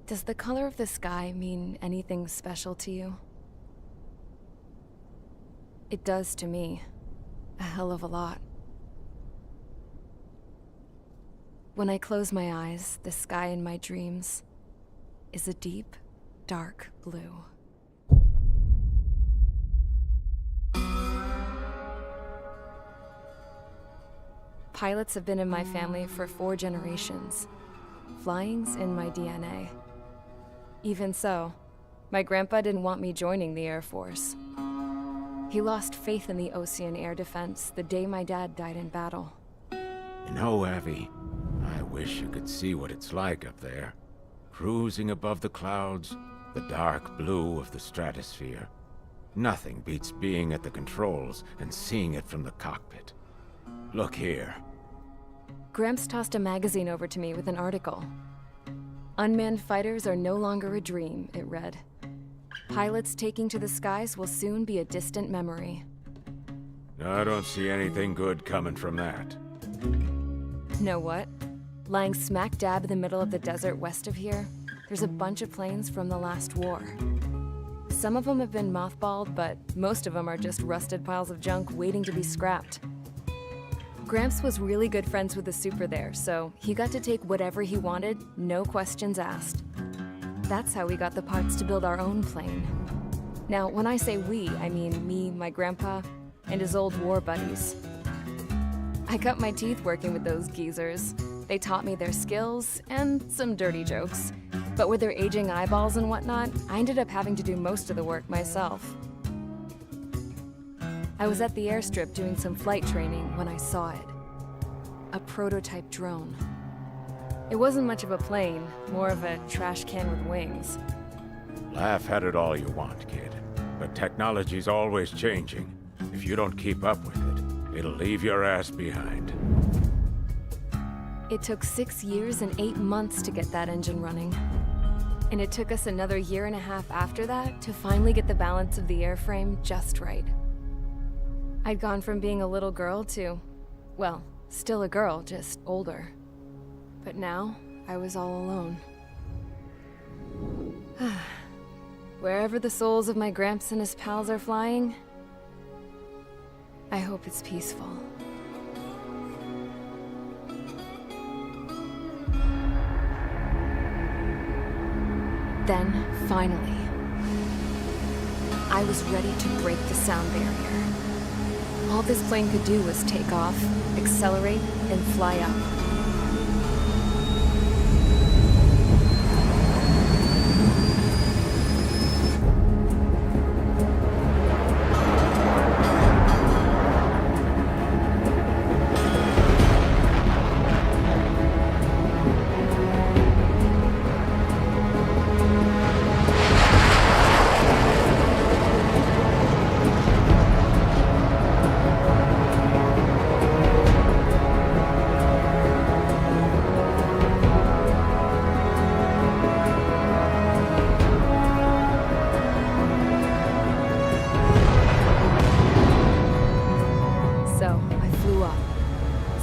Does the color of the sky mean anything special to you? It does to me. A hell of a lot. When I close my eyes, the sky in my dreams is a deep, dark blue. Pilots have been in my family for 4 generations. Flying's in my DNA. Even so, my grandpa didn't want me joining the Air Force. He lost faith in the Osean air defense the day my dad died in battle. You know, Abby, I wish you could see what it's like up there. Cruising above the clouds, the dark blue of the stratosphere. Nothing beats being at the controls and seeing it from the cockpit. Look here. Gramps tossed a magazine over to me with an article. Unmanned fighters are no longer a dream, it read. Pilots taking to the skies will soon be a distant memory. I don't see anything good coming from that. Know what? Lying smack dab in the middle of the desert west of here, there's a bunch of planes from the last war. Some of them have been mothballed, but most of them are just rusted piles of junk waiting to be scrapped. Gramps was really good friends with the super there, so he got to take whatever he wanted, no questions asked. That's how we got the parts to build our own plane. Now, when I say we, I mean me, my grandpa, and his old war buddies. I cut my teeth working with those geezers. They taught me their skills, and some dirty jokes. But with their aging eyeballs and whatnot, I ended up having to do most of the work myself. I was at the airstrip doing some flight training when I saw it. A prototype drone. It wasn't much of a plane, more of a trash can with wings. Laugh at it all you want, kid. But technology's always changing. If you don't keep up with it, it'll leave your ass behind. It took 6 years and 8 months to get that engine running. And it took us another 1.5 years after that to finally get the balance of the airframe just right. I'd gone from being a little girl to, well, still a girl, just older. But now, I was all alone. Wherever the souls of my Gramps and his pals are flying, I hope it's peaceful. Then, finally, I was ready to break the sound barrier. All this plane could do was take off, accelerate, and fly up.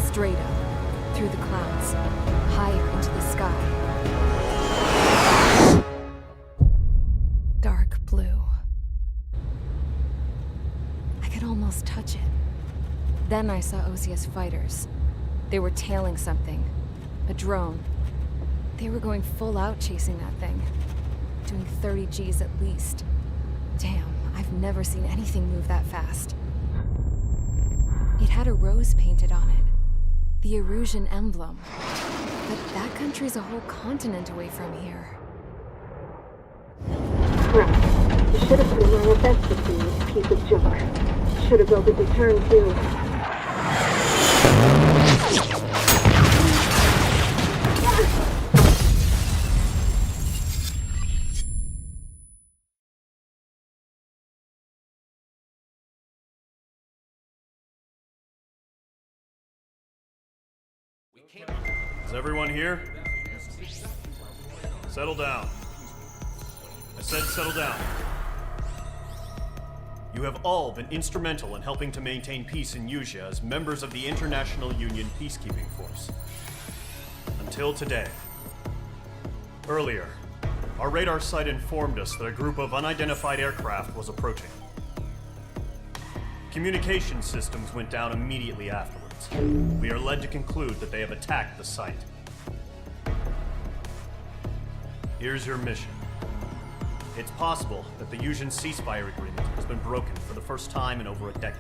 Straight up, through the clouds, higher into the sky. Dark blue. I could almost touch it. Then I saw Osia's fighters. They were tailing something. A drone. They were going full out chasing that thing. Doing 30 Gs at least. Damn, I've never seen anything move that fast. It had a rose painted on it. The Erusian emblem. But that country's a whole continent away from here. Right. You should have put in our best to see this piece of junk. Should have built a deterrent too. Is everyone here? Settle down. I said settle down. You have all been instrumental in helping to maintain peace in Usea as members of the International Union Peacekeeping Force. Until today. Earlier, our radar site informed us that a group of unidentified aircraft was approaching. Communication systems went down immediately afterwards. We are led to conclude that they have attacked the site. Here's your mission. It's possible that the Yuuzhan ceasefire agreement has been broken for the first time in over a decade.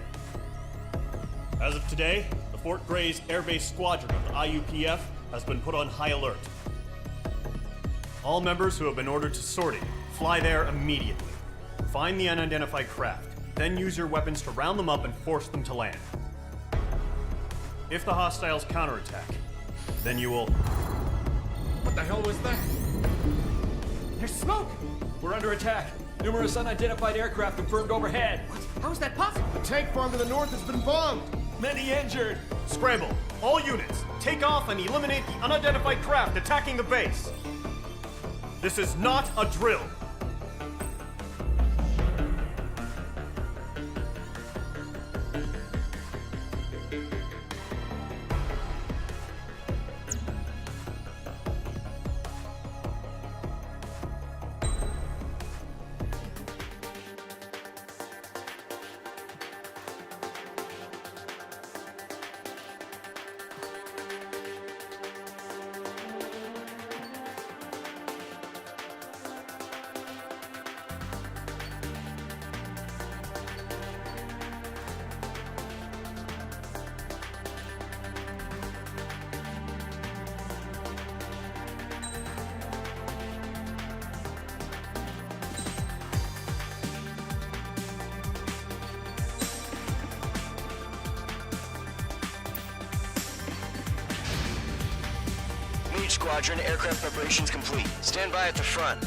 As of today, the Fort Grays Air Base Squadron of the IUPF has been put on high alert. All members who have been ordered to sortie, fly there immediately. Find the unidentified craft, then use your weapons to round them up and force them to land. If the hostiles counterattack, then you will... What the hell was that? There's smoke! We're under attack. Numerous unidentified aircraft confirmed overhead. What? How is that possible? The tank farm to the north has been bombed. Many injured. Scramble! All units, take off and eliminate the unidentified craft attacking the base! This is not a drill! Mage Squadron, aircraft preparations complete. Stand by at the front.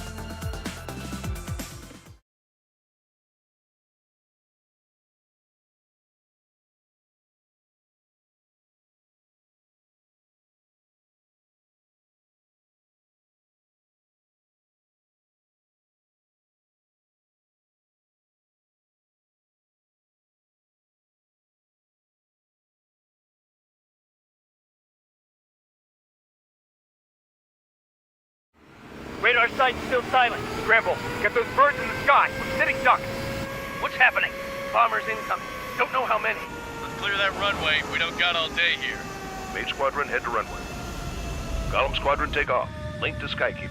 Radar site's still silent. Scramble. Get those birds in the sky. We're sitting ducks. What's happening? Bombers incoming. Don't know how many. Let's clear that runway. We don't got all day here. Mage Squadron, head to runway. Golem Squadron, take off. Link to Skykeeper.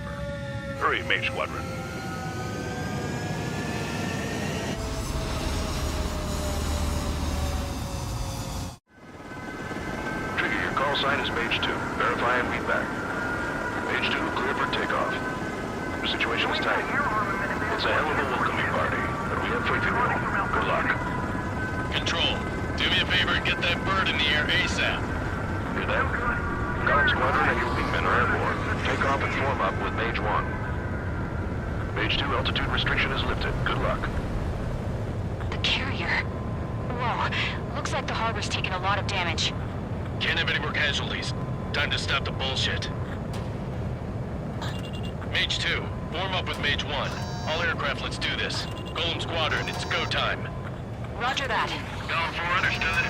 Hurry, Mage Squadron. Trigger, your call sign is Mage 2. Verify and read back. Mage 2, clear for takeoff. The situation's tight. It's a hell of a welcoming party, but we have faith in you. Good luck. Control, do me a favor and get that bird in the air ASAP. Hear that? Golem Squadron and your wingmen are airborne. Take off and form up with Mage 1. Mage 2, altitude restriction is lifted. Good luck. The carrier. Whoa. Looks like the harbor's taken a lot of damage. Can't have any more casualties. Time to stop the bullshit. Mage 2, form up with Mage 1. All aircraft, let's do this. Golem Squadron, it's go time. Roger that. Golem 4, understood.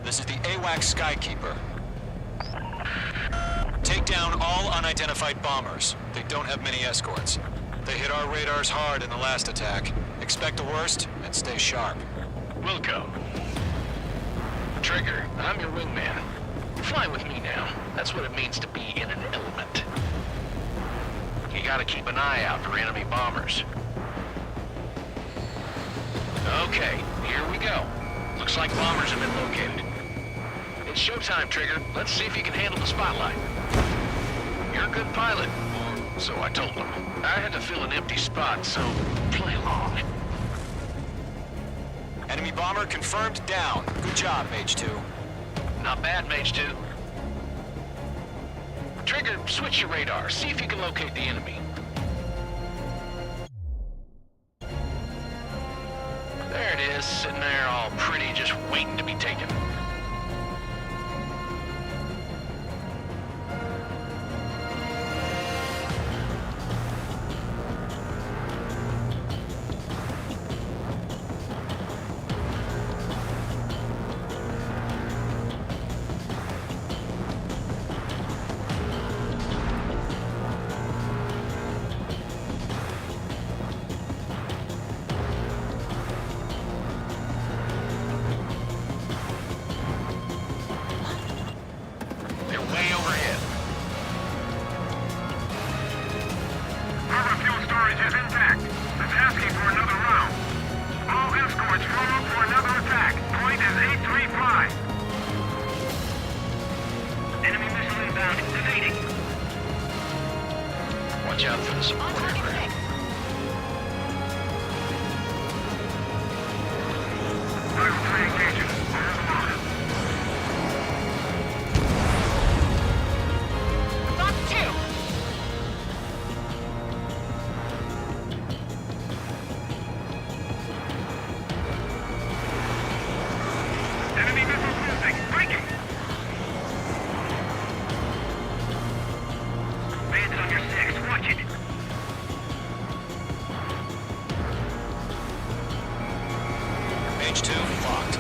This is the AWAC Skykeeper. Take down all unidentified bombers. They don't have many escorts. They hit our radars hard in the last attack. Expect the worst and stay sharp. Wilco. Trigger, I'm your wingman. Fly with me now. That's what it means to be in an element. You gotta keep an eye out for enemy bombers. Okay, here we go. Looks like bombers have been located. It's showtime, Trigger. Let's see if you can handle the spotlight. You're a good pilot, or so I told them. I had to fill an empty spot, so play along. Enemy bomber confirmed down. Good job, Mage 2. Not bad, Mage 2. Trigger, switch your radar. See if you can locate the enemy. There it is, sitting there all pretty, just waiting to be taken. Mage 2, locked.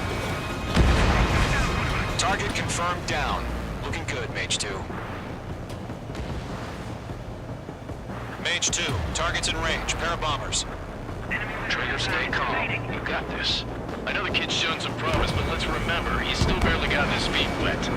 Target confirmed down. Looking good, Mage 2. Mage 2, target's in range. Pair of bombers. Trigger, stay calm. You got this. I know the kid's shown some promise, but let's remember, he's still barely gotten his feet wet.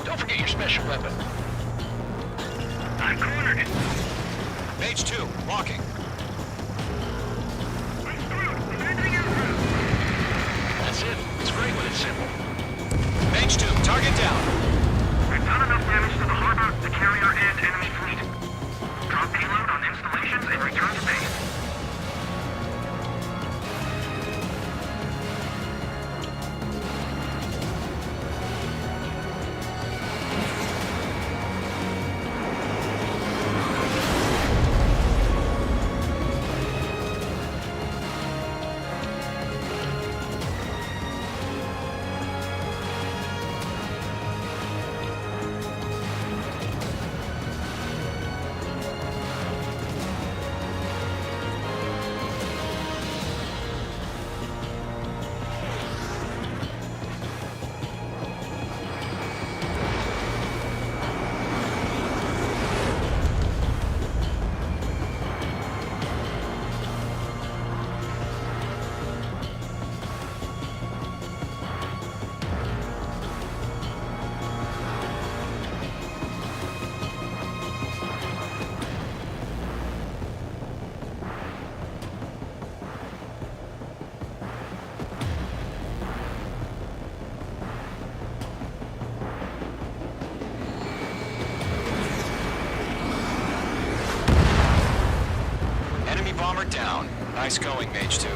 Don't forget your special weapon. I'm cornered. Mage 2, locking. That's it. It's great when it's simple. Mage 2, target down. I've done enough damage to the harbor, the carrier, and enemy fleet. Drop payload on installations and return to base. Bomber down. Nice going, Mage 2.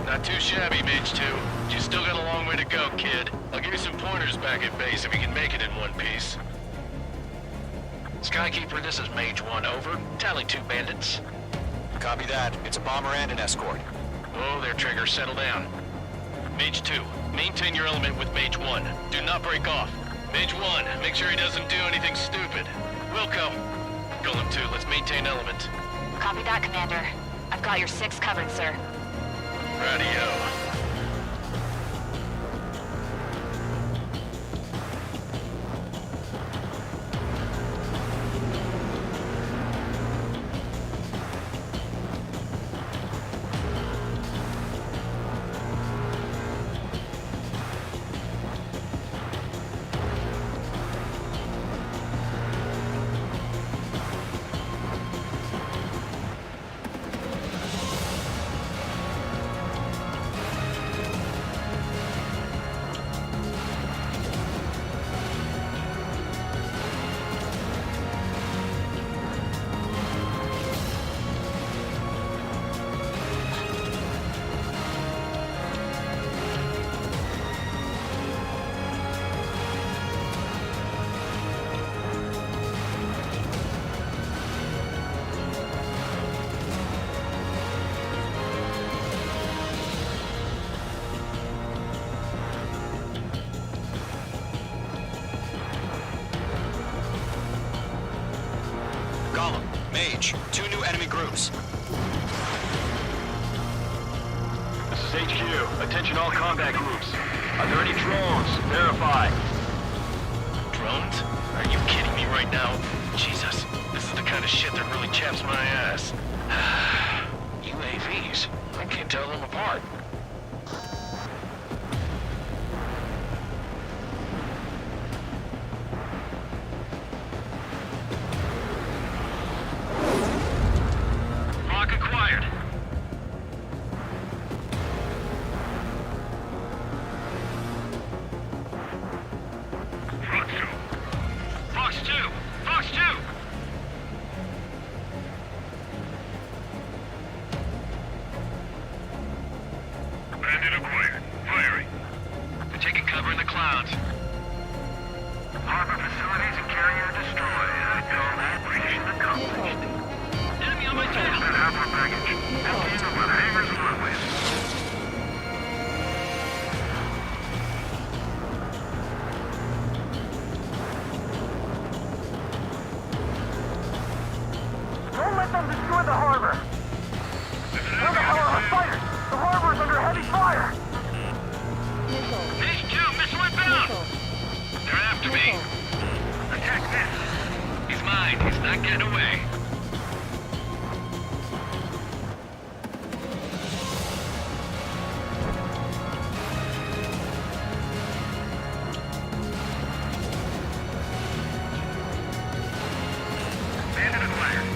Not too shabby, Mage 2. You still got a long way to go, kid. I'll give you some pointers back at base if you can make it in one piece. Skykeeper, this is Mage 1, over. Tally 2 bandits. Copy that. It's a bomber and an escort. Oh, there, Trigger. Settle down. Mage 2, maintain your element with Mage 1. Do not break off. Mage 1, make sure he doesn't do anything stupid. Wilco. Golem 2, let's maintain element. Copy that, Commander. I've got your 6 covered, sir. Radio. Golem, Mage, 2 new enemy groups. This is HQ. Attention all combat groups. Are there any drones? Verify. Drones? Are you kidding me right now? Jesus, this is the kind of shit that really chaps my ass. UAVs. I can't tell them apart. Lock acquired. Target acquired. Firing. They're taking cover in the clouds. Harbor facilities and carrier destroyed. Mission accomplished. Enemy on my tail! Half our baggage. Emptying them on hangars and runways. Don't let them destroy the harbor! Where the hell are our fighters? The harbor is under heavy fire! Mage 2, missile inbound! They're after me. Attack this. He's mine. He's not getting away. Bandit acquired.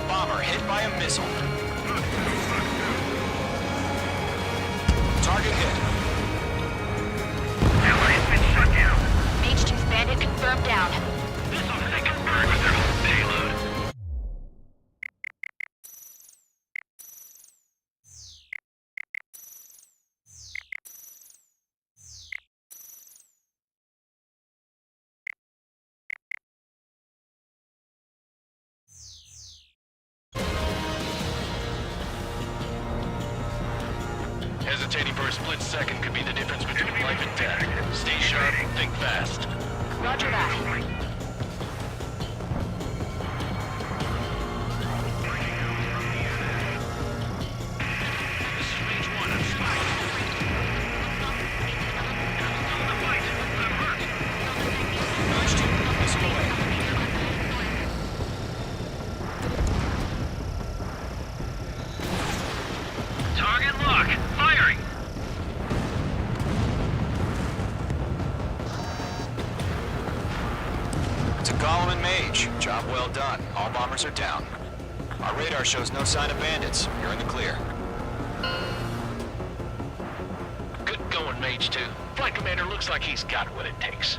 Bomber hit by a missile. Target hit. Allies been shut down. Mage 2's bandit confirmed down. Missile taken bird with their whole payload. Hesitating for a split second could be the difference between life and death. Stay sharp, think fast. Roger that. This is Mage 1, I'm spotted. On the fight, but I'm hurt. Mage 2, missile away. Target lock, firing. To Gollum and Mage, job well done. All bombers are down. Our radar shows no sign of bandits. You're in the clear. Good going, Mage 2. Flight commander looks like he's got what it takes.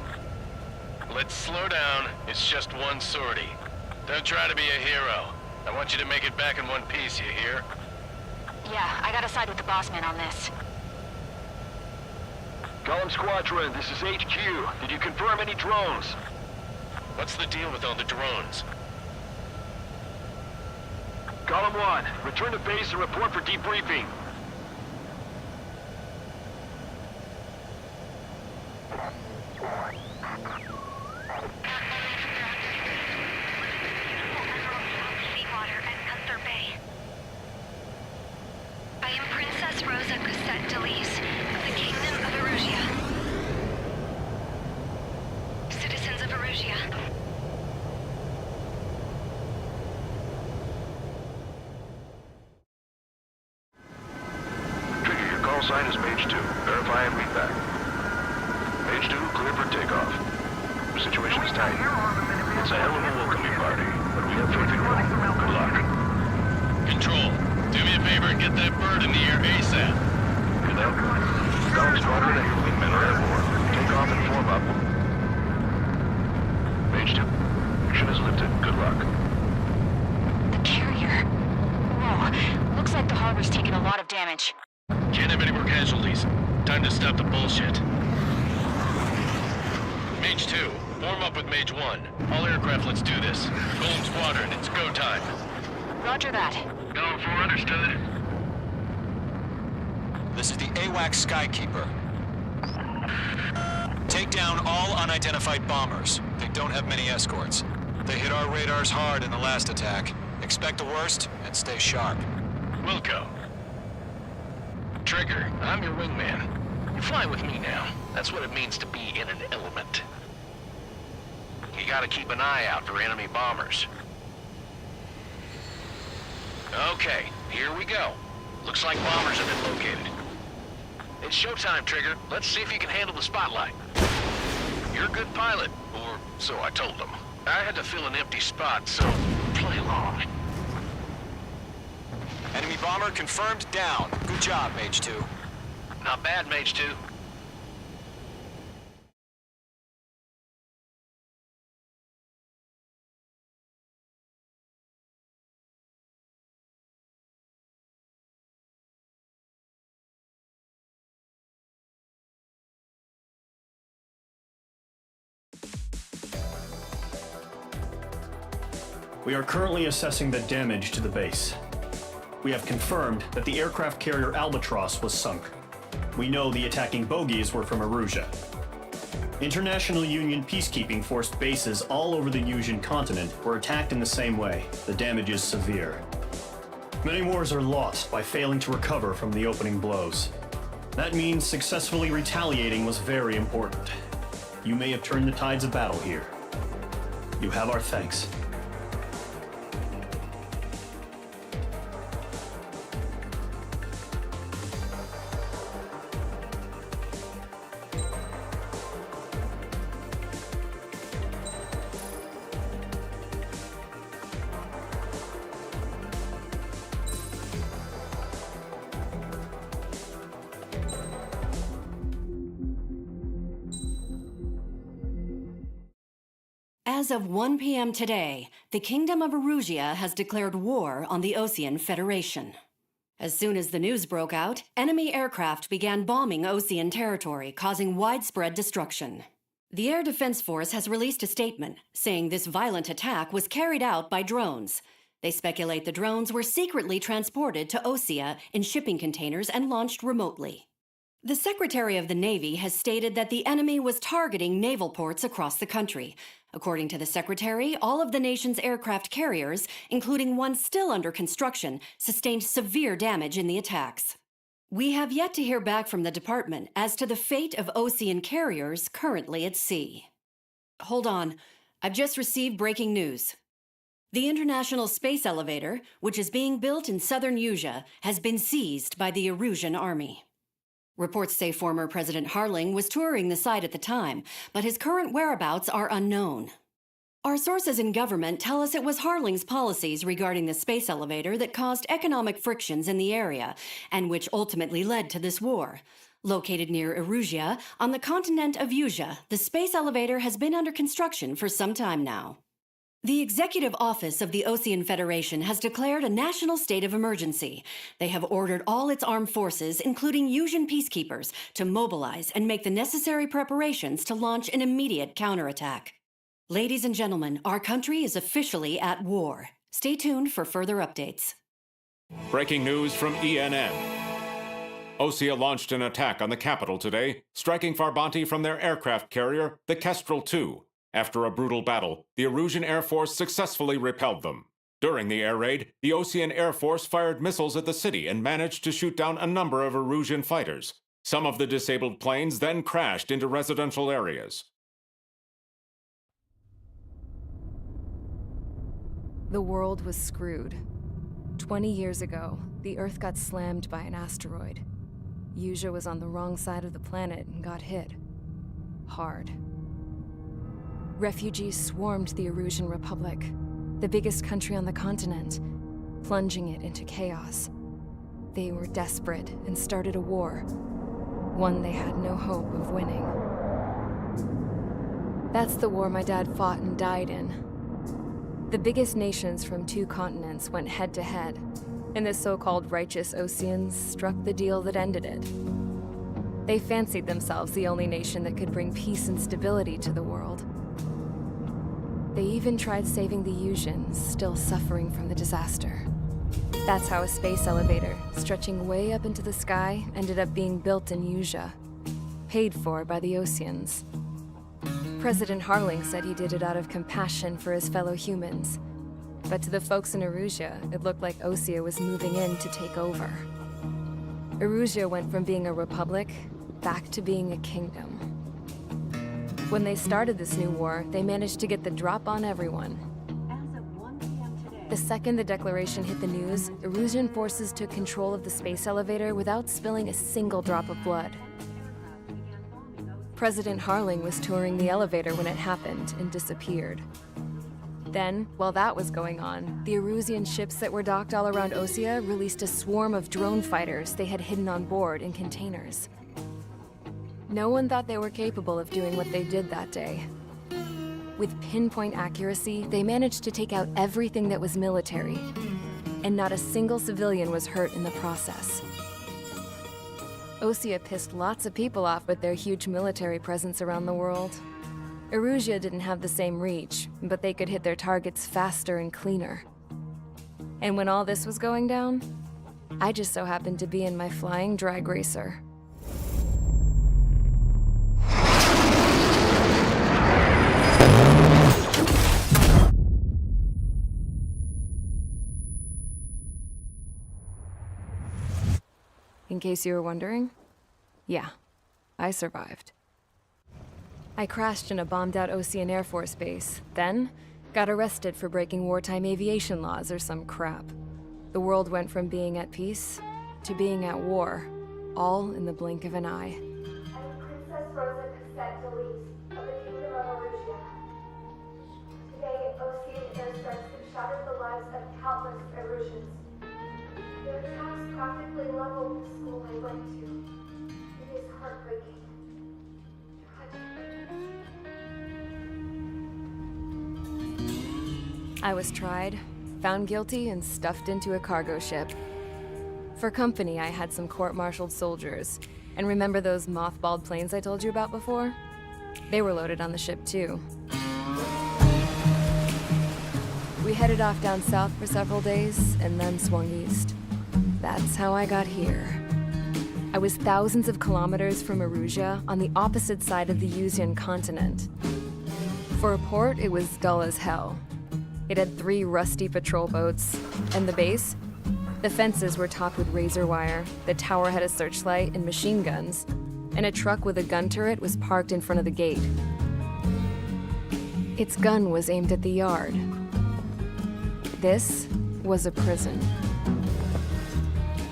Let's slow down. It's just one sortie. Don't try to be a hero. I want you to make it back in one piece, you hear? Yeah, I gotta side with the boss man on this. Column Squadron, this is HQ. Did you confirm any drones? What's the deal with all the drones? Column 1, return to base and report for debriefing. Seawater and Gunther Bay. I am Princess Rosa Cosette Delise of the Kingdom of Erusia. Citizens of Erusia. Trigger, your call sign is Mage 2. Verify and read back. Mage 2, clear for takeoff. The situation's tight. It's a hell of a welcoming party, but we have faith in you. Good luck. Control, do me a favor and get that bird in the air ASAP. Good luck. Column Squadron and your wingmen are airborne. Take off and form up. Mage 2, mission is lifted. Good luck. The carrier. Whoa, looks like the harbor's taken a lot of damage. Can't have any more casualties. Time to stop the bullshit. Mage 2, form up with Mage 1. All aircraft, let's do this. Golem Squadron, it's go time. Roger that. Going for understood. This is the AWACS Skykeeper. Take down all unidentified bombers. They don't have many escorts. They hit our radars hard in the last attack. Expect the worst and stay sharp. Wilco. Trigger, I'm your wingman. You're flying with me now. That's what it means to be in an element. You gotta keep an eye out for enemy bombers. Okay, here we go. Looks like bombers have been located. It's showtime, Trigger. Let's see if you can handle the spotlight. You're a good pilot, or so I told them. I had to fill an empty spot, so play along. Enemy bomber confirmed down. Good job, Mage 2. Not bad, Mage 2. We are currently assessing the damage to the base. We have confirmed that the aircraft carrier Albatross was sunk. We know the attacking bogies were from Erusia. International Union peacekeeping force bases all over the Yusian continent were attacked in the same way. The damage is severe. Many wars are lost by failing to recover from the opening blows. That means successfully retaliating was very important. You may have turned the tides of battle here. You have our thanks. As of 1 p.m. today, the Kingdom of Erusia has declared war on the Osean Federation. As soon as the news broke out, enemy aircraft began bombing Osean territory, causing widespread destruction. The Air Defense Force has released a statement saying this violent attack was carried out by drones. They speculate the drones were secretly transported to Osea in shipping containers and launched remotely. The Secretary of the Navy has stated that the enemy was targeting naval ports across the country. According to the Secretary, all of the nation's aircraft carriers, including one still under construction, sustained severe damage in the attacks. We have yet to hear back from the department as to the fate of Osean carriers currently at sea. Hold on, I've just received breaking news. The International Space Elevator, which is being built in southern Yusia, has been seized by the Erusian army. Reports say former President Harling was touring the site at the time, but his current whereabouts are unknown. Our sources in government tell us it was Harling's policies regarding the space elevator that caused economic frictions in the area, and which ultimately led to this war. Located near Erusia, on the continent of Yusia, the space elevator has been under construction for some time now. The Executive Office of the Osean Federation has declared a national state of emergency. They have ordered all its armed forces, including Yusian peacekeepers, to mobilize and make the necessary preparations to launch an immediate counterattack. Ladies and gentlemen, our country is officially at war. Stay tuned for further updates. Breaking news from ENN. Osea launched an attack on the capital today, striking Farbanti from their aircraft carrier, the Kestrel II. After a brutal battle, the Erusian Air Force successfully repelled them. During the air raid, the Osean Air Force fired missiles at the city and managed to shoot down a number of Erusian fighters. Some of the disabled planes then crashed into residential areas. The world was screwed. 20 years ago, the Earth got slammed by an asteroid. Yusia was on the wrong side of the planet and got hit. Hard. Refugees swarmed the Erusian Republic, the biggest country on the continent, plunging it into chaos. They were desperate and started a war, one they had no hope of winning. That's the war my dad fought and died in. The biggest nations from 2 continents went head-to-head, and the so-called righteous Oseans struck the deal that ended it. They fancied themselves the only nation that could bring peace and stability to the world. They even tried saving the Yusians, still suffering from the disaster. That's how a space elevator, stretching way up into the sky, ended up being built in Yusia, paid for by the Oseans. President Harling said he did it out of compassion for his fellow humans. But to the folks in Erusia, it looked like Osea was moving in to take over. Erusia went from being a republic back to being a kingdom. When they started this new war, they managed to get the drop on everyone. The second the declaration hit the news, Erusian forces took control of the space elevator without spilling a single drop of blood. President Harling was touring the elevator when it happened and disappeared. Then, while that was going on, the Erusian ships that were docked all around Osea released a swarm of drone fighters they had hidden on board in containers. No one thought they were capable of doing what they did that day. With pinpoint accuracy, they managed to take out everything that was military, and not a single civilian was hurt in the process. Osea pissed lots of people off with their huge military presence around the world. Erusia didn't have the same reach, but they could hit their targets faster and cleaner. And when all this was going down, I just so happened to be in my flying drag racer. In case you were wondering, yeah, I survived. I crashed in a bombed-out Osean Air Force base, then got arrested for breaking wartime aviation laws or some crap. The world went from being at peace to being at war, all in the blink of an eye. I'm Princess Rosa Cassette Delise of the Kingdom of Erusia. Today, Osean airstrikes have shattered the lives of countless Erusians. Their attacks practically leveled the school I went to. It is heartbreaking. I was tried, found guilty, and stuffed into a cargo ship. For company, I had some court-martialed soldiers. And remember those mothballed planes I told you about before? They were loaded on the ship, too. We headed off down south for several days, and then swung east. That's how I got here. I was thousands of kilometers from Erusia, on the opposite side of the Usean continent. For a port, it was dull as hell. It had 3 rusty patrol boats. And the base? The fences were topped with razor wire, the tower had a searchlight and machine guns, and a truck with a gun turret was parked in front of the gate. Its gun was aimed at the yard. This was a prison.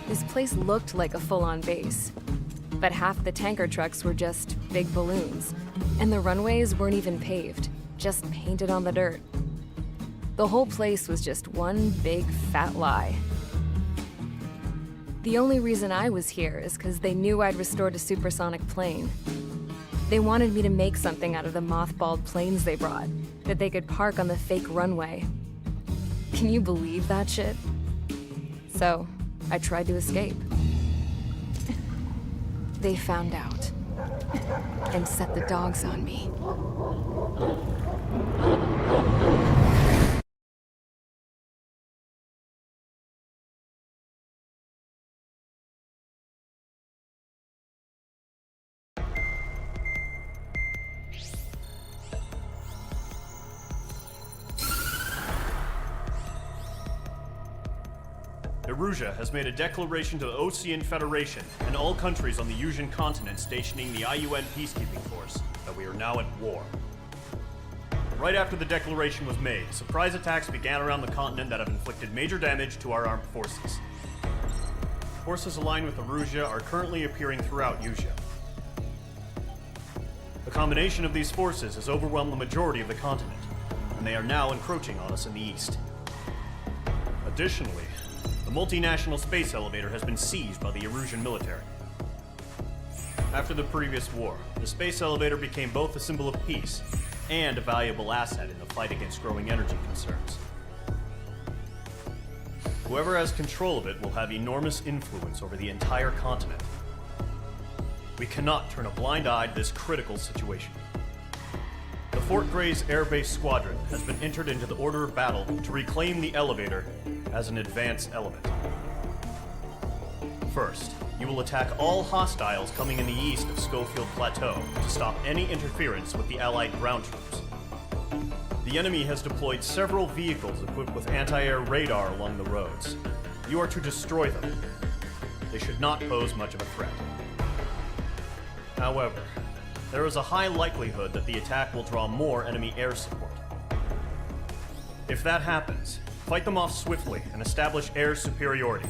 This place looked like a full-on base, but half the tanker trucks were just big balloons, and the runways weren't even paved, just painted on the dirt. The whole place was just one big fat lie. The only reason I was here is because they knew I'd restored a supersonic plane. They wanted me to make something out of the mothballed planes they brought, that they could park on the fake runway. Can you believe that shit? So, I tried to escape. They found out, and set the dogs on me. Erusia has made a declaration to the Osean Federation and all countries on the Usean continent stationing the IUN peacekeeping force that we are now at war. Right after the declaration was made, surprise attacks began around the continent that have inflicted major damage to our armed forces. Forces aligned with Erusia are currently appearing throughout Usia. The combination of these forces has overwhelmed the majority of the continent, and they are now encroaching on us in the east. Additionally, the multinational space elevator has been seized by the Erusian military. After the previous war, the space elevator became both a symbol of peace and a valuable asset in the fight against growing energy concerns. Whoever has control of it will have enormous influence over the entire continent. We cannot turn a blind eye to this critical situation. The Fort Grays Air Base Squadron has been entered into the order of battle to reclaim the elevator as an advance element. First, you will attack all hostiles coming in the east of Schofield Plateau to stop any interference with the Allied ground troops. The enemy has deployed several vehicles equipped with anti-air radar along the roads. You are to destroy them. They should not pose much of a threat. However, there is a high likelihood that the attack will draw more enemy air support. If that happens, fight them off swiftly and establish air superiority.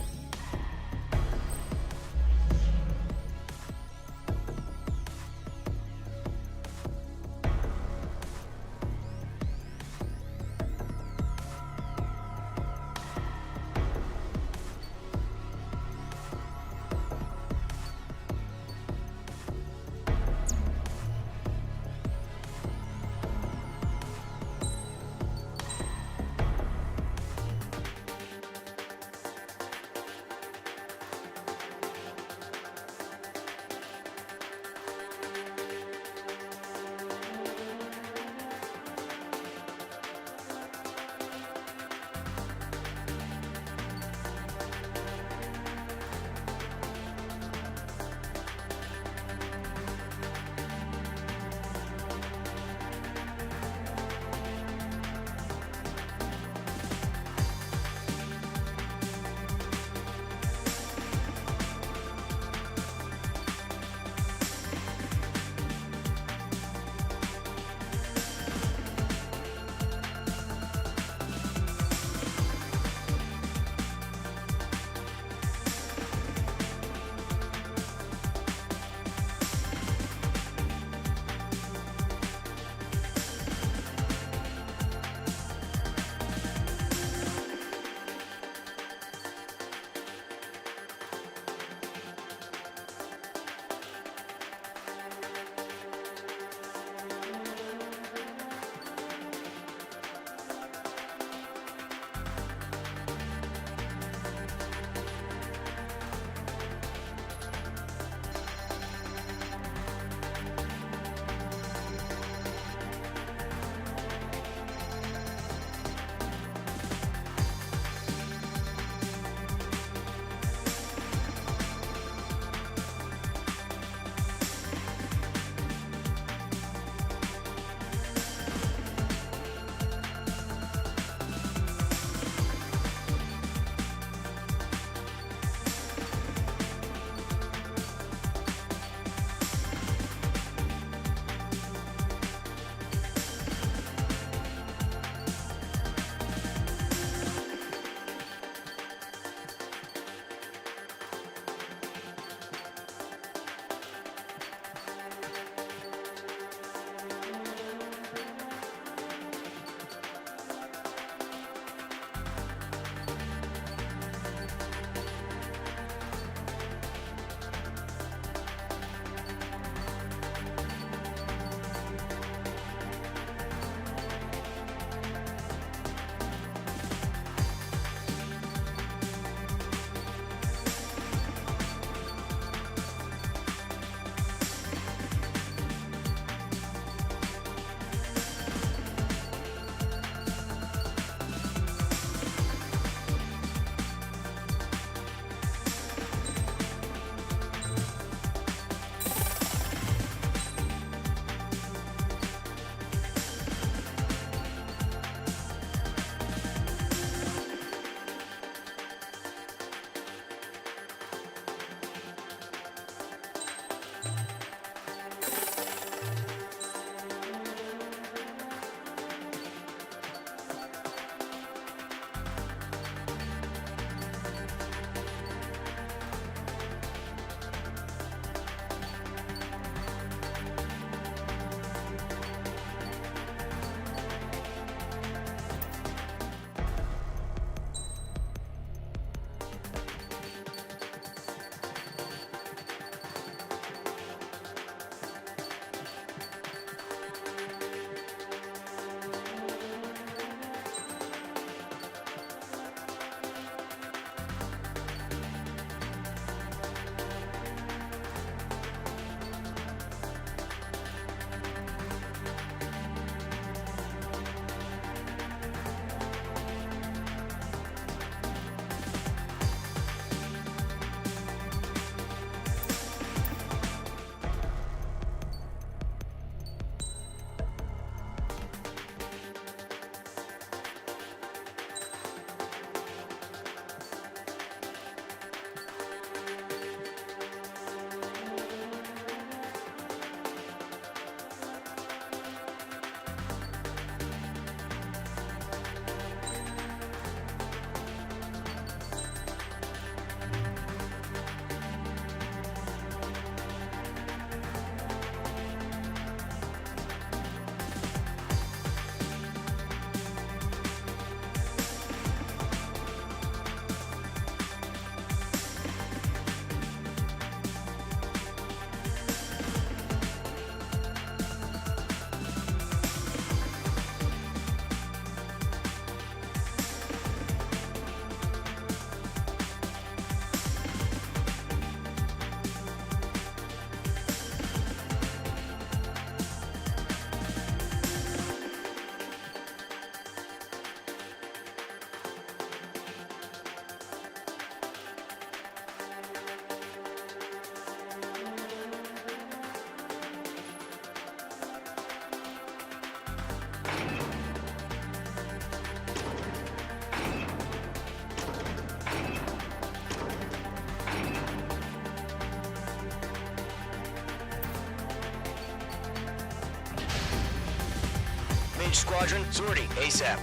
Squadron, sortie, ASAP.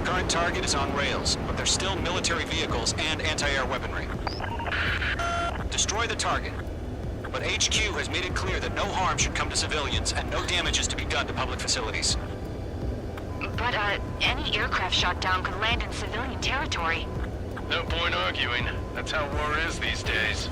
Current target is on rails, but there's still military vehicles and anti-air weaponry. Destroy the target. But HQ has made it clear that no harm should come to civilians and no damage is to be done to public facilities. But, any aircraft shot down could land in civilian territory. No point arguing. That's how war is these days.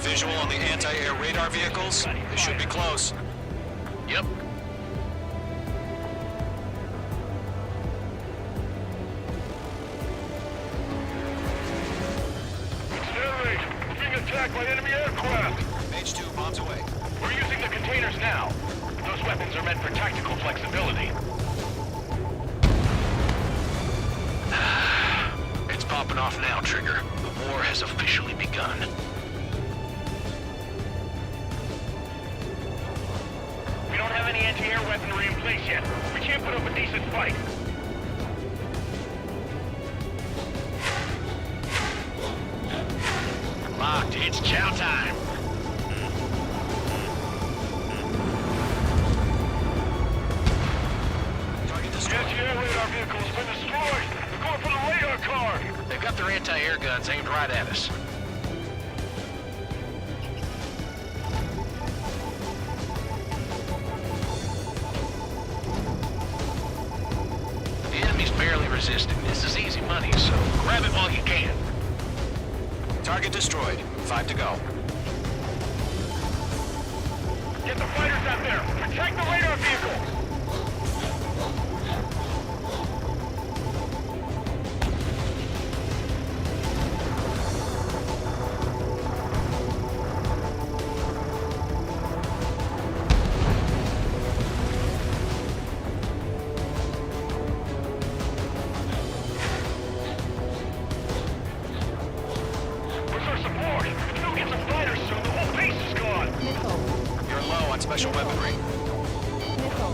Visual on the anti-air radar vehicles? They should be close. Yep. Air raid! We're being attacked by enemy aircraft! Mage 2, bombs away. We're using the containers now. Those weapons are meant for tactical flexibility. It's popping off now, Trigger. The war has officially begun. We don't have any anti-air weaponry in place yet. We can't put up a decent fight. Locked. It's chow time. The anti-air radar vehicle has been destroyed. They're going for the radar car. They've got their anti-air guns aimed right at us. The enemy's barely resisting. This is easy money, so grab it while you can. Target destroyed. 5 to go. Get the fighters out there. Protect the radar vehicle. You're low on special weaponry. Nickel,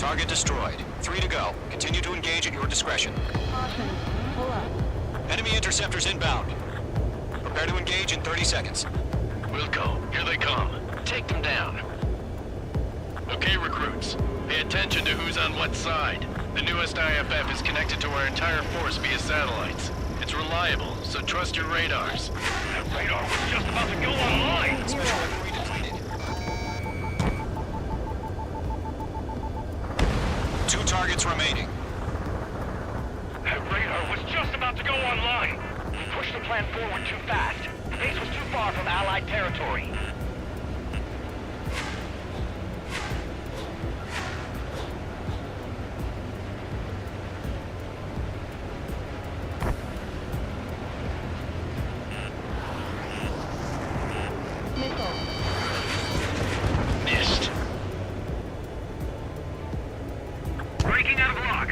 Target destroyed. 3 to go. Continue to engage at your discretion. Caution. Pull up. Enemy interceptors inbound. Prepare to engage in 30 seconds. Wilco, here they come. Take them down. Okay, recruits. Pay attention to who's on what side. The newest IFF is connected to our entire force via satellites. It's reliable, so trust your radars. That radar was just about to go online! Special weaponry depleted. 2 targets remaining. That radar was just about to go online! We pushed the plan forward too fast. The base was too far from Allied territory. Missed. Breaking out of lock.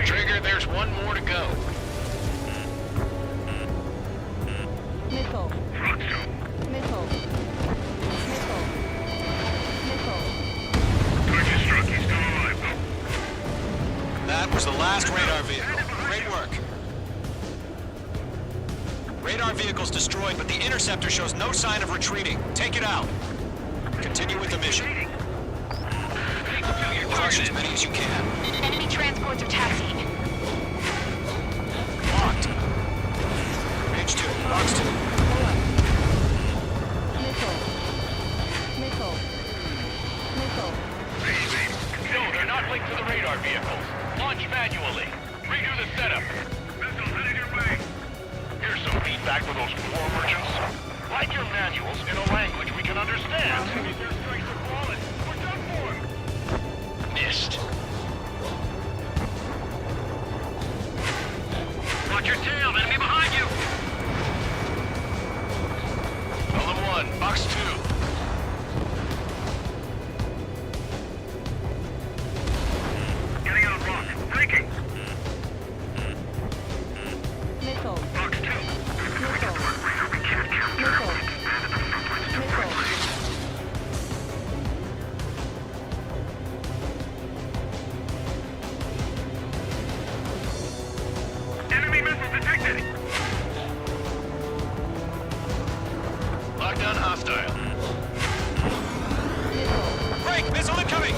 Trigger, there's one more to go. Missile. Missile. Missile. Missile. Target struck. He's still alive, That was the last radar vehicle. Great work. Radar vehicle's destroyed, but the interceptor shows no sign of retreating. Take it out. Continue with the mission. Crush as many as you can. Enemy transports are taxiing. Locked. Page 2. Box 2. Missile. Missile. Missile. No, they're not linked to the radar vehicles. Launch manually. Redo the setup. Missile headed your way. Here's some feedback for those war merchants. Write your manuals in a language we can understand. If their strikes are flawless, we're done for. Missed. Watch your tail, enemy behind you. Column 1, box 2. Getting out of lock. Breaking. Missile. Box 2. Missile. Missile. Missile. Enemy missile detected. Lockdown hostile. Break! Missile incoming!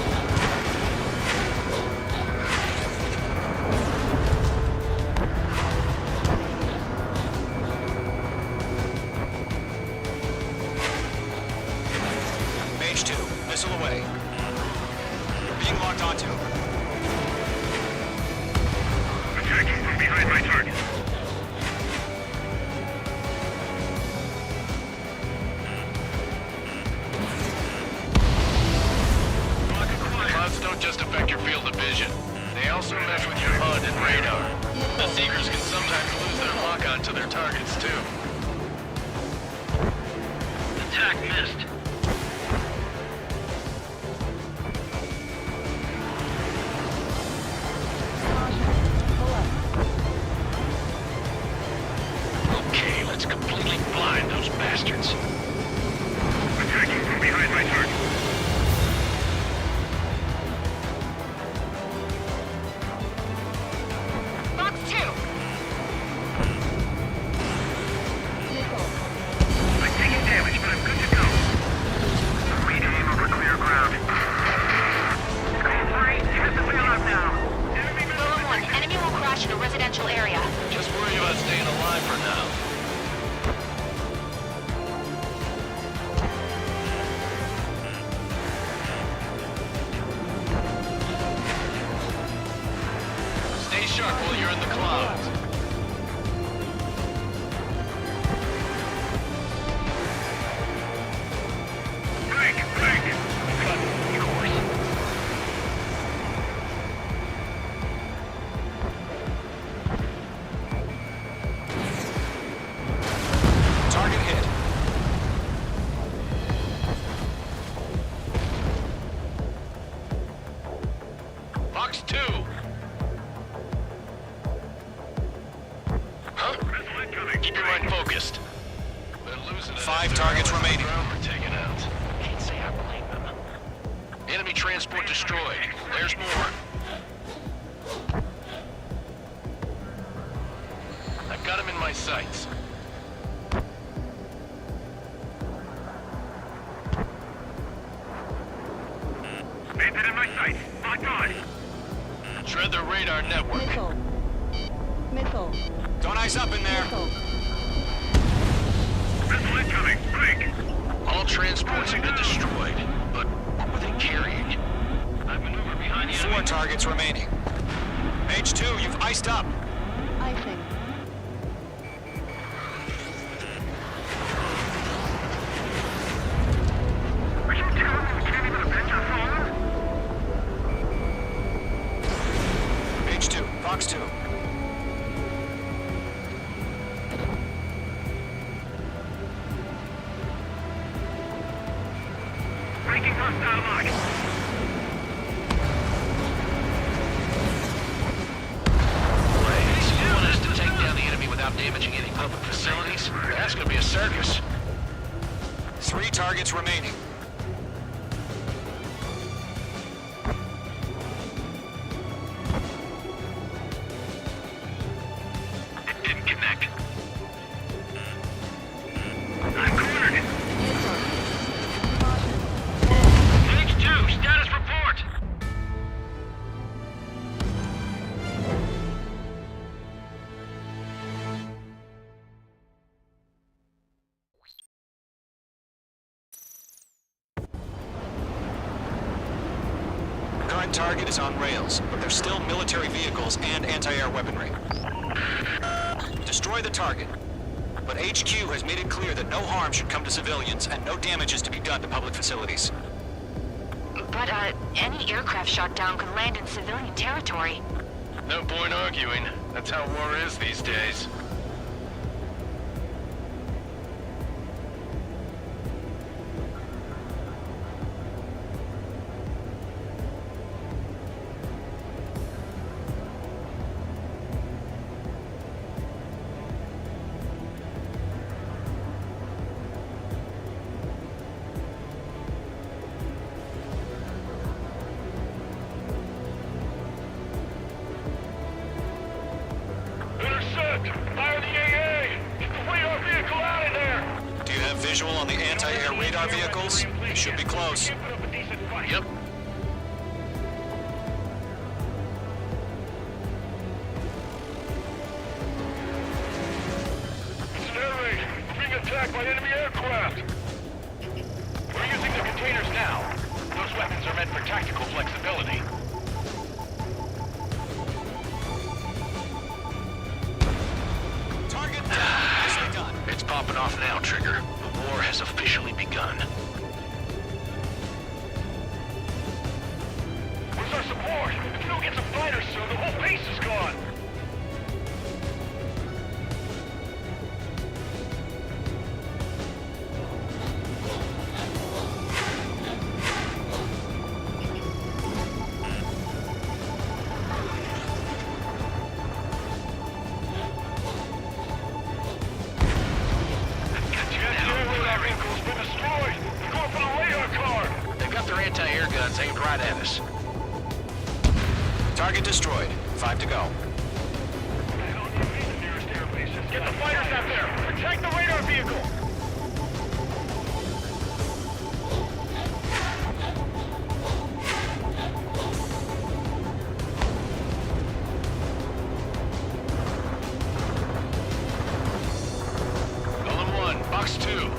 Page 2. Missile away. Being locked onto. Attacking from behind my target. Clouds don't just affect your field of vision. They also mesh with your HUD and radar. The Seekers can sometimes lose their lock-on to their targets, too. Attack missed. Okay, let's completely blind those bastards. Attacking from behind my target. Box 2. I'm taking damage, but I'm good to go. Reclaim over clear ground. Call 3, hit the bailout now. Enemy missile Column 1. detected. Enemy will crash in a residential area. Just worry about staying alive for now. Stay sharp while you're in the clouds. Break, break. Cut course. Target hit. Box 2. Huh? Missile incoming. Keep your mind focused. They're losing 5 targets remaining. We're taken out. Can't say I blame them. Enemy transport destroyed. There's more. I've got him in my sights. Bandit in my sights. Locked on. Shred their radar network. Missile. Missile. Don't ice up in there. Missile. Missile incoming. Break. All transports have been destroyed, but what were they carrying? I've maneuvered behind the enemy. 4 targets remaining. H2, you've iced up. Icing. Are you telling me we can't even avenge our father? H2, Fox 2. Breaking hostile lock. You want us to take down the enemy without damaging any public facilities? That's gonna be a circus. 3 targets remaining. It didn't connect. I'm cornered. H2, status report. Current target is on rails, but there's still military vehicles and anti-air weaponry. Destroy the target. But HQ has made it clear that no harm should come to civilians and no damage is to be done to public facilities. But, any aircraft shot down could land in civilian territory. No point arguing. That's how war is these days. Intercept! Fire the AA! Get the radar vehicle out of there! Do you have visual on the anti-air radar vehicles? They should be close. Can't put up a decent fight. Yep. It's an air raid. We're being attacked by enemy aircraft. We're using the containers now. Those weapons are meant for tactical flexibility. Target down. Nicely done. It's popping off now, Trigger. The war has officially begun. Where's our support? If we don't get some fighters soon, the whole base is gone. Anti-air guns aimed right at us. Target destroyed. 5 to go. Get the fighters out there! Protect the radar vehicle! Golden 1, Fox 2.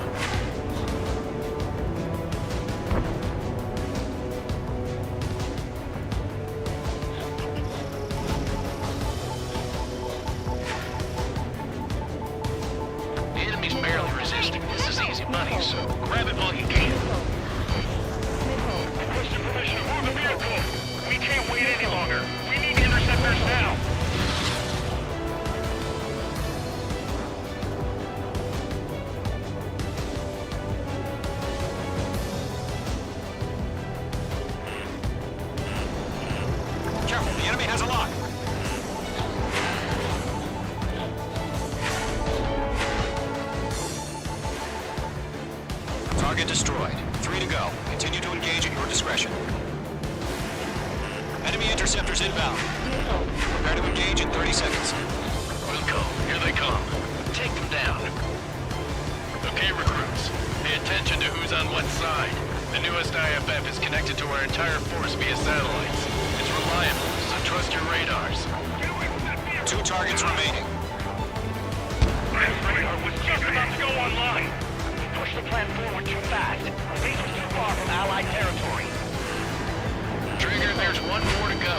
So grab it while you can. Requesting permission to move the vehicle. We can't wait any longer. We need interceptors now. Careful, the enemy has a lock. Target destroyed. 3 to go. Continue to engage at your discretion. Enemy interceptors inbound. Prepare to engage in 30 seconds. Wilco, here they come. Take them down. Okay, recruits. Pay attention to who's on what side. The newest IFF is connected to our entire force via satellites. It's reliable, so trust your radars. 2 targets remaining. This radar was just about to go online. We pushed the plan forward too fast. These was too far from Allied territory. Trigger, there's 1 more to go.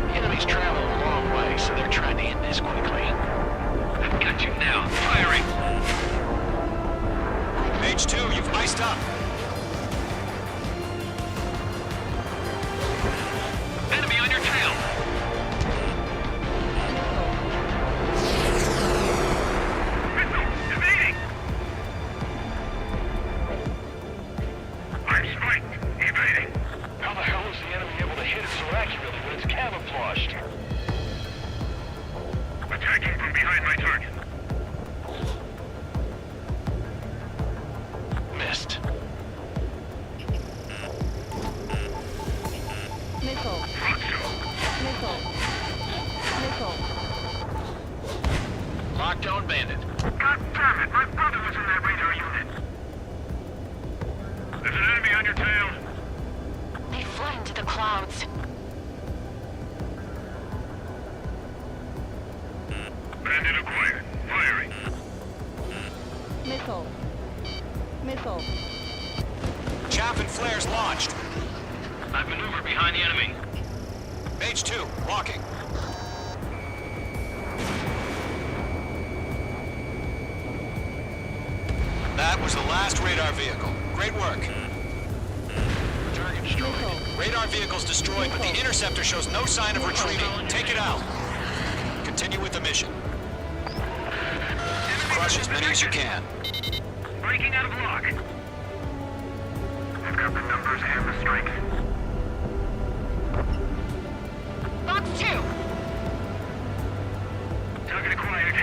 The enemy's traveling a long way, so they're trying to end this quickly. I've got you now. Firing! Mage 2, you've iced up. Enemy on your tail! Evading! I'm spiked. Evading. How the hell is the enemy able to hit it so accurately when it's camouflaged? Attacking from behind my target. Missed. Missile. Missile. Missile. Locked on bandit. God damn it! My brother was in that radar unit. There's an enemy on your tail. They fled into the clouds. Bandit acquired. Firing. Missile. Missile. Chaff and flares launched. I maneuver behind the enemy. Mage 2, locking. That was the last radar vehicle. Great work. Target destroyed. Radar vehicle's destroyed, but the interceptor shows no sign of retreating. Take it out. Continue with the mission. Crush as many as you can. Breaking out of lock. I've got the numbers and the strength. Box 2! Target acquired.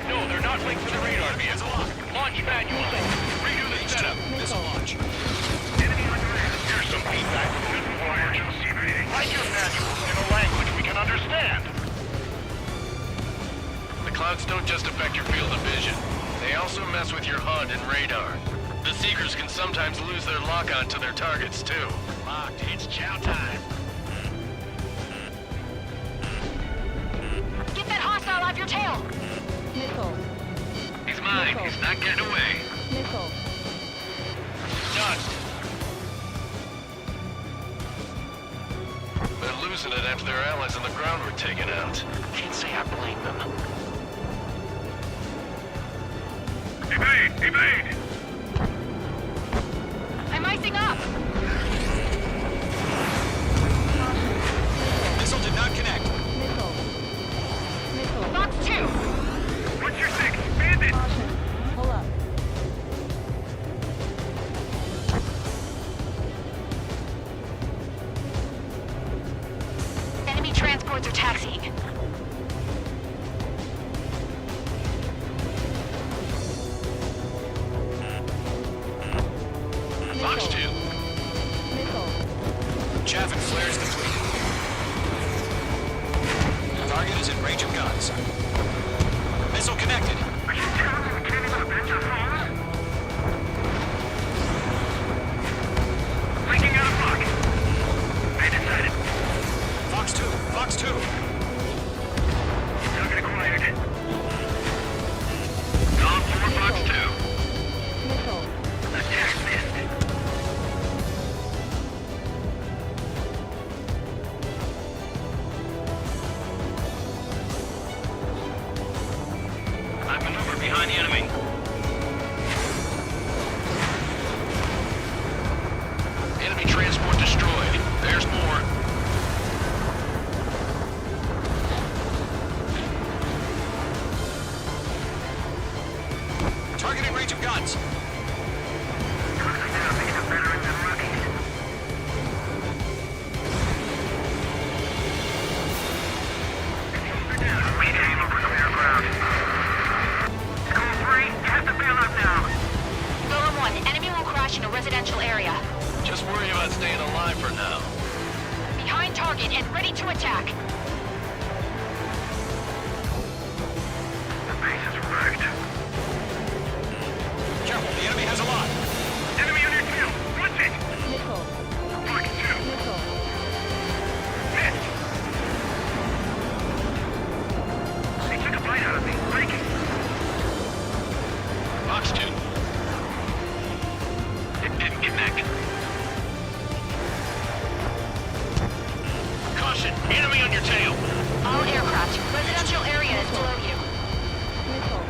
No, they're not linked to the radar vehicle. Launch manually. Redo the setup. Missile launch. Enemy on your ass. Here's some feedback from this warriors. Write your manuals in a language we can understand. The clouds don't just affect your field of vision. They also mess with your HUD and radar. The Seekers can sometimes lose their lock-on to their targets, too. Locked. It's chow time. Get that hostile off your tail! Missile. He's mine. He's not getting away. Missile. Done. They're losing it after their allies on the ground were taken out. Can't say I blame them. Evade! Evade! I'm icing up! Missile did not connect. Missile. Missile. Box 2! What's your six? Bandit! Caution. Pull up. Enemy transports are taxiing. approaching a residential area. Just worry about staying alive for now. Behind target and ready to attack. The base is wrecked. Careful, the enemy has a lot. Enemy on your tail! Watch it! Missile. Fox 2! Missile. Missed! They took a bite out of me. Breaking! Fox 2. It didn't connect. Caution! Enemy on your tail! All aircraft, residential area is below you. Missile.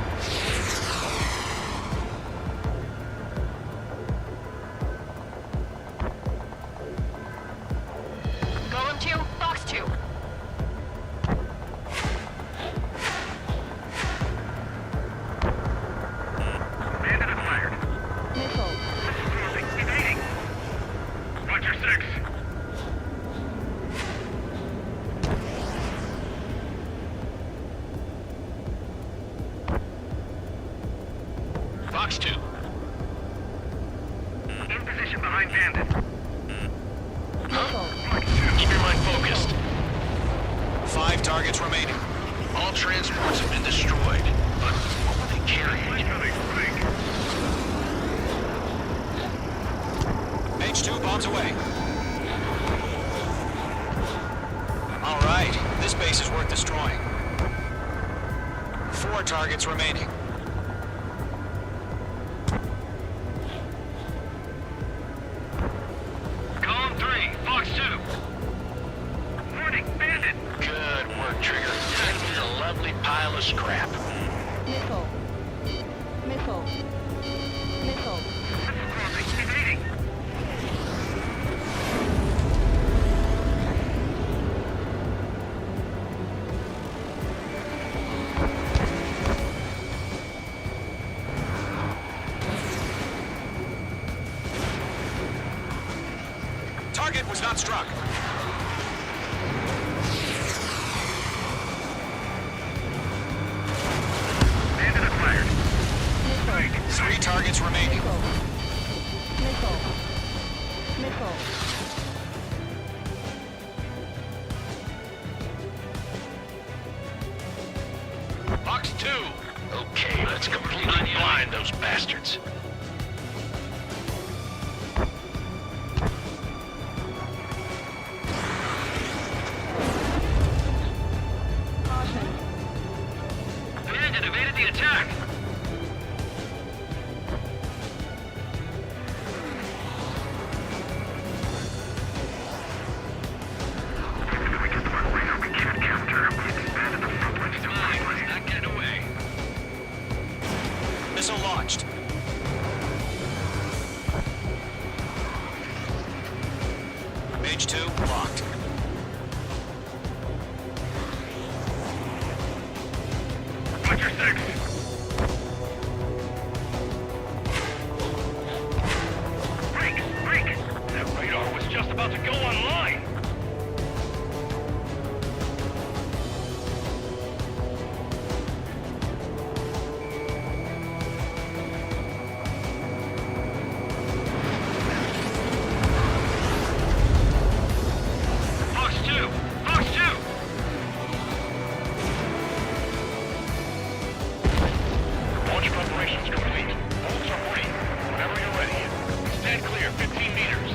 Golem 2, Fox 2. Bandit acquired. Missile. Evading! Roger 6! Fox 2. In position behind Bandit. Keep your mind focused. 5 targets remaining. All transports have been destroyed. But what were they carrying? H2 bombs away. All right, this base is worth destroying. 4 targets remaining. Column 3, Fox 2. Warning, Bandit! Good work, Trigger. Time for a lovely pile of scrap. Missile. Missile. Missile. Evading! Target was not struck. Bandit acquired. Missile. 3 targets remaining. Missile. Missile. Fox 2. Okay, let's completely blind those bastards. Caution. Bandit evaded the attack! Not getting away. Missile launched. Mage 2 locked. Roger 6! Break! Break! That radar was just about to go online! Fox 2! Fox 2! Launch preparations complete. Bolts are free. Whenever you're ready. Stand clear 15 meters.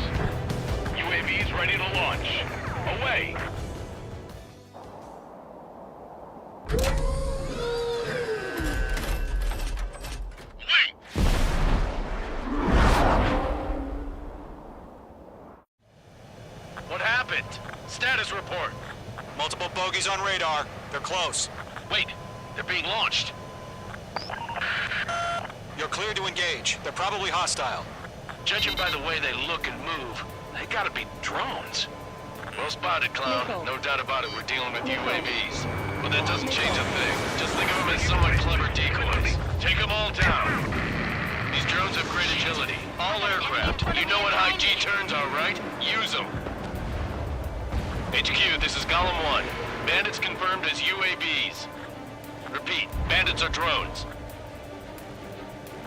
UAVs ready to launch. Away! What happened? Status report. Multiple bogies on radar. They're close. Wait, they're being launched. You're cleared to engage. They're probably hostile. Judging by the way they look and move, they gotta be drones. Well spotted, Clown. Missile. No doubt about it, we're dealing with UAVs. But that doesn't change a thing. Just think of them as somewhat clever decoys. Take them all down. These drones have great agility. All aircraft. You know what high G turns are, right? Use them. HQ, this is Golem 1. Bandits confirmed as UAVs. Repeat, bandits are drones.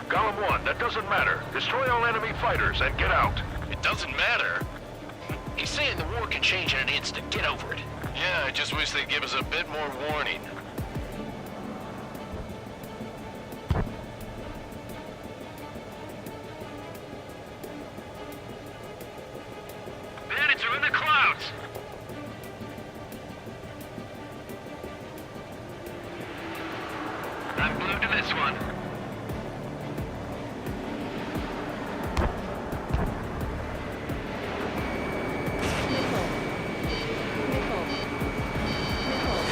Column 1, that doesn't matter. Destroy all enemy fighters and get out. It doesn't matter. He's saying the war can change in an instant. Get over it. Yeah, I just wish they'd give us a bit more warning. Bandits are in the clouds! I'm glued to this one.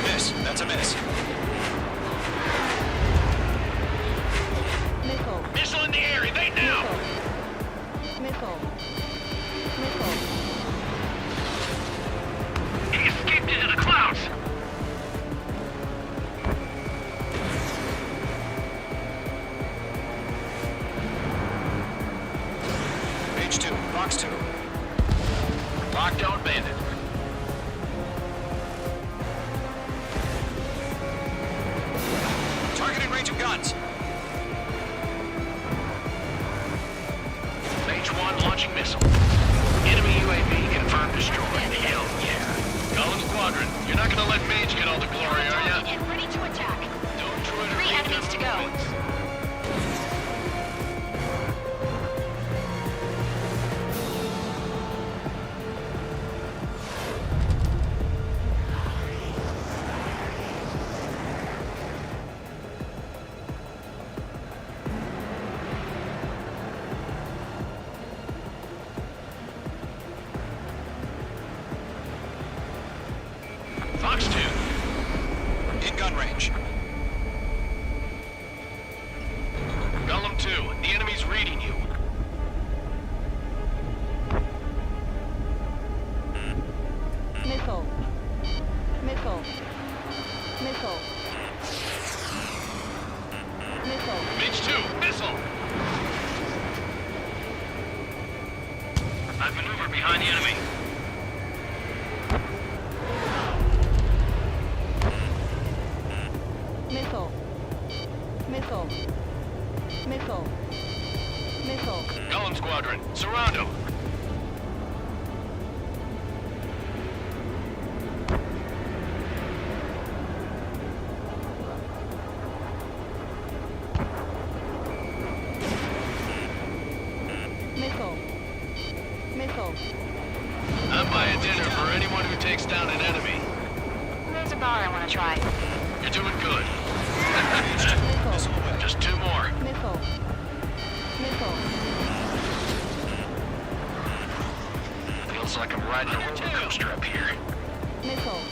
Miss. That's a miss. Missile. Missile in the air, evade now! Missile. Missile. He escaped into the clouds! H2, box 2. Lockdown bandit. Target in range of guns. H1 launching missile. Enemy UAV confirmed destroyed. Hell yeah. Golem Squadron, you're not gonna let Mage get all the glory, are ya? And ready to attack. Don't try to 3 take enemies to them go. points. Fox 2. In gun range. Golem 2, the enemy's reading you. Missile. Missile. Missile. Missile. Mage 2, missile! I've maneuvered behind the enemy. Missile. Missile. Missile. Missile. Golem Squadron, surround him. Missile. Missile. I'm buying dinner for anyone who takes down an enemy. There's a bar I want to try. You're doing good. Missile. Just 2 more. Missile. Missile. Feels like I'm riding a roller coaster up here. Missile.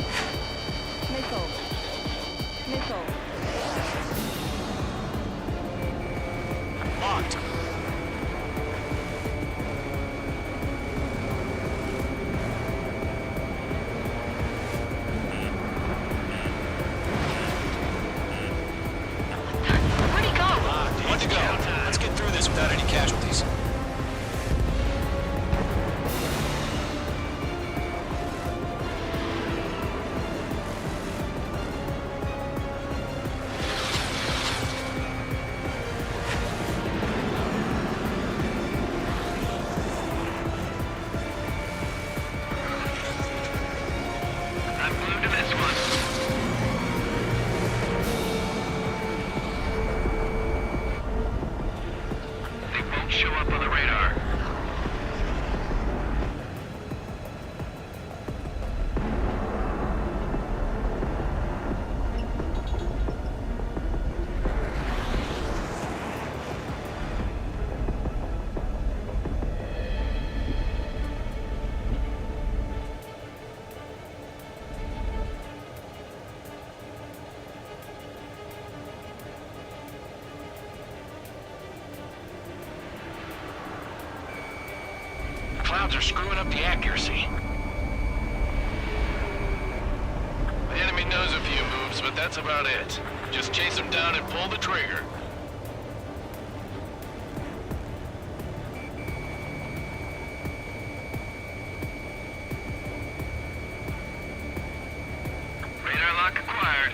Missile. Missile. Locked. Where'd he go? One to go. Let's get through this without any casualties. I'm glued to this one. They won't show up on the radar. Clouds are screwing up the accuracy. The enemy knows a few moves, but that's about it. Just chase them down and pull the trigger. Radar lock acquired.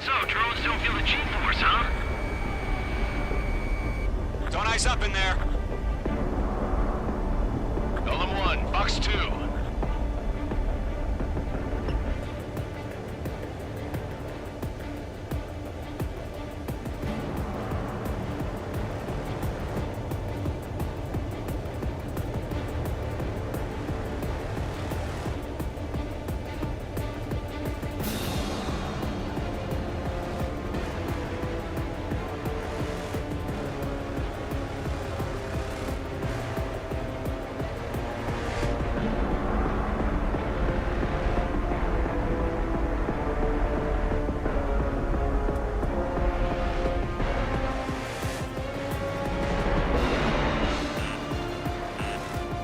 So, drones don't feel the G-force, huh? Don't ice up in there. Golem 1, Fox 2.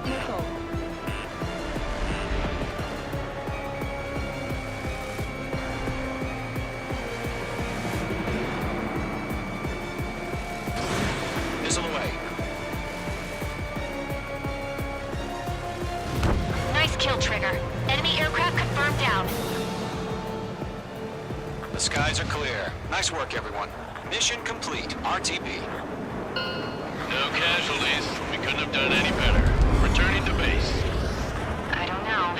Missile. Missile away. Nice kill, Trigger. Enemy aircraft confirmed down. The skies are clear. Nice work, everyone. Mission complete. RTB. No casualties. We couldn't have done any better. Returning to base. I don't know.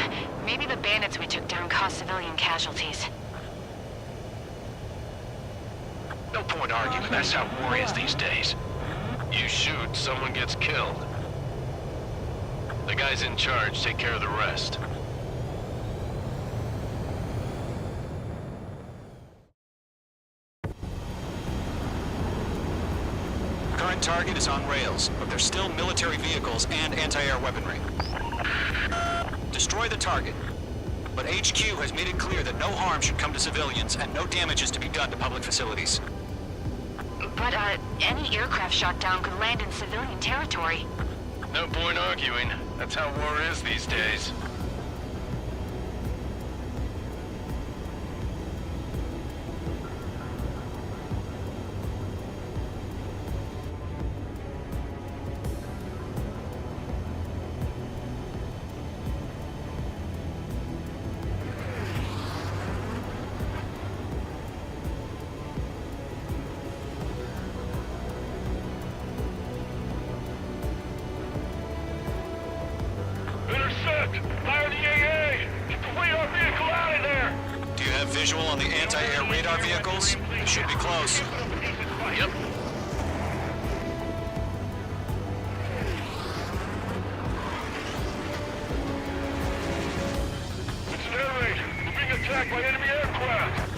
Maybe the bandits we took down caused civilian casualties. No point arguing. That's how war is these days. You shoot, someone gets killed. The guys in charge take care of the rest. Current target is on rails, but there's still military vehicles and anti-air weaponry. Destroy the target. But HQ has made it clear that no harm should come to civilians and no damage is to be done to public facilities. But, any aircraft shot down could land in civilian territory. No point arguing. That's how war is these days. Intercept! Fire the AA! Get the radar vehicle out of there! Do you have visual on the anti-air radar vehicles? They should be close. Yep. It's an air raid. We're being attacked by enemy aircraft.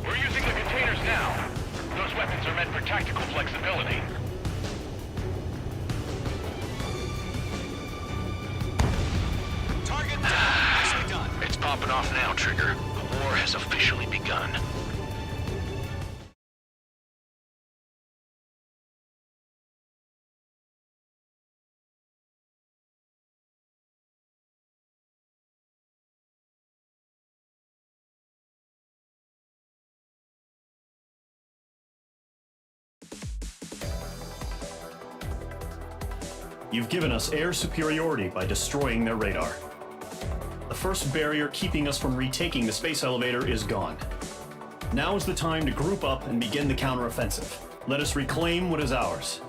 We're using the containers now. Those weapons are meant for tactical flexibility. Target down. Nicely done. It's popping off now, Trigger. The war has officially begun. You've given us air superiority by destroying their radar. The first barrier keeping us from retaking the space elevator is gone. Now is the time to group up and begin the counteroffensive. Let us reclaim what is ours.